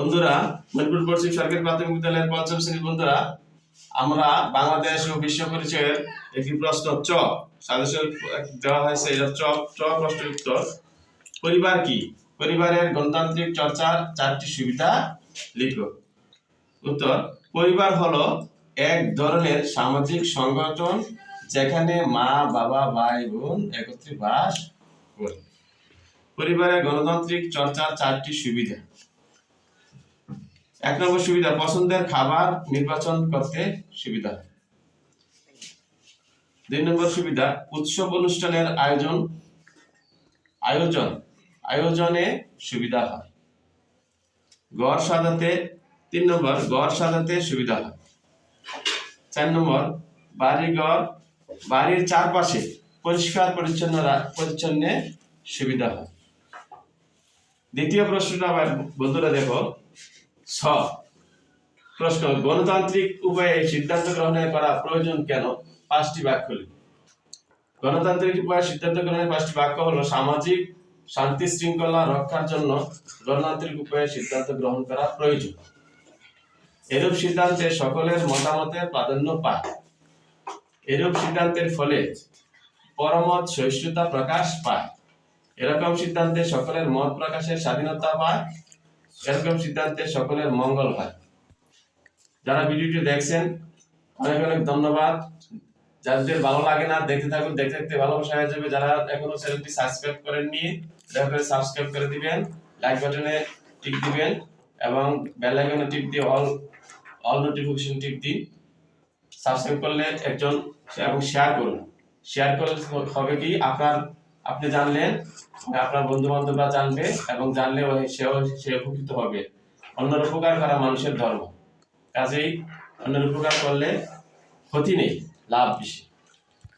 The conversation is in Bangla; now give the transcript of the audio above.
বন্ধুরা, মণিপুর পশ্চিম সরকারি প্রাথমিক বিদ্যালয়ের পঞ্চম শ্রেণীর বন্ধুরা, আমরা বাংলাদেশ ও বিশ্ব পরিচয়ের একটি প্রশ্ন চ সাজেশন দেওয়া হয়েছে। এটা চ প্রশ্নের উত্তর। পরিবার কি? পরিবারের গণতান্ত্রিক চর্চার চারটি সুবিধা লিখো। উত্তর: পরিবার হলো এক ধরনের সামাজিক সংগঠন যেখানে মা, বাবা, ভাই, বোন একত্রে বাস করে। পরিবারের গণতান্ত্রিক চর্চার চারটি সুবিধা। 1 নম্বর সুবিধা: পছন্দের খাবার নির্বাচন করতে সুবিধা। 2 নম্বর সুবিধা: উৎসব অনুষ্ঠানের আয়োজনে সুবিধা হয়। ঘর সাজাতে 3 নম্বর ঘর সাজাতে সুবিধা হয়। 4 নম্বর বাড়ির চারপাশে পরিষ্কার পরিচ্ছন্ন সুবিধা হয়। দ্বিতীয় প্রশ্নটা বন্ধুরা দেখো, প্রশ্ন: গণতান্ত্রিক উপায়ে সিদ্ধান্ত গ্রহণের করা প্রয়োজন কেন? 5টি বাক্য লিখো। গণতান্ত্রিক উপায়ে সিদ্ধান্ত গ্রহণের 5টি বাক্য হলো: সামাজিক শান্তি শৃঙ্খলা রক্ষার জন্য গণতান্ত্রিক উপায়ে সিদ্ধান্ত গ্রহণ করা প্রয়োজন। এরূপ সিদ্ধান্তে সকলের মতামতের প্রাধান্য পায়। এরূপ সিদ্ধান্তের ফলে পরমত সহিষ্ণুতা প্রকাশ পায়। এরকম সিদ্ধান্তে সকলের মত প্রকাশের স্বাধীনতা পায়। এরকম সিদ্ধান্তে সকলের মঙ্গল হয়। যারা ভিডিওটি দেখছেন অনেক অনেক ধন্যবাদ। যাদের ভালো লাগে না দেখতে থাকুন, দেখতে দেখতে ভালোবাসা হয়ে যাবে। যারা এখনো চ্যানেলটি সাবস্ক্রাইব করেননি দয়া করে সাবস্ক্রাইব করে দিবেন, লাইক বাটনে টিক দিবেন এবং বেল আইকনে টিপ দিয়ে অল নোটিফিকেশন টিপ দিন। সাবস্ক্রাইব করলে একজন এবং শেয়ার করুন। শেয়ার করলে হবে কি, আপনি জানলেন, আপনার বন্ধু বান্ধবরা জানবে এবং জানলে সে উপকৃত হবে। অন্যের উপকার করা মানুষের ধর্ম। কাজেই অন্যের উপকার করলে ক্ষতি নেই, লাভ বেশি।